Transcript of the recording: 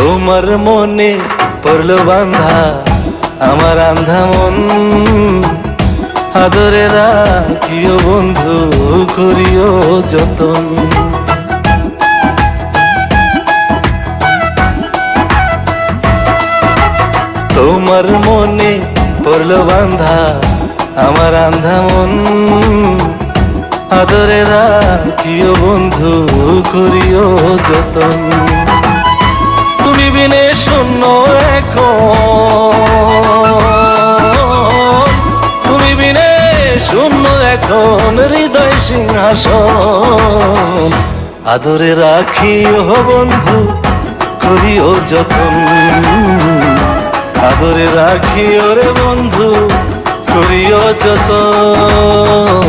তোমার মনে পড়লো বান্ধা আমার আন্ধা মন, আদরে রাখিও বন্ধু করিও যতন। তোমার মনে পড়লো বান্ধা আমার আন্ধা মন, আদরে রাখিও বন্ধু করিও যতন। তুমি বিনে শূন্য এখন, তুমি বিনে শূন্য এখন হৃদয় সিংহাসন, আদরে রাখিও বন্ধু করিও যতন, আদরে রাখিও রে বন্ধু করিও যতন।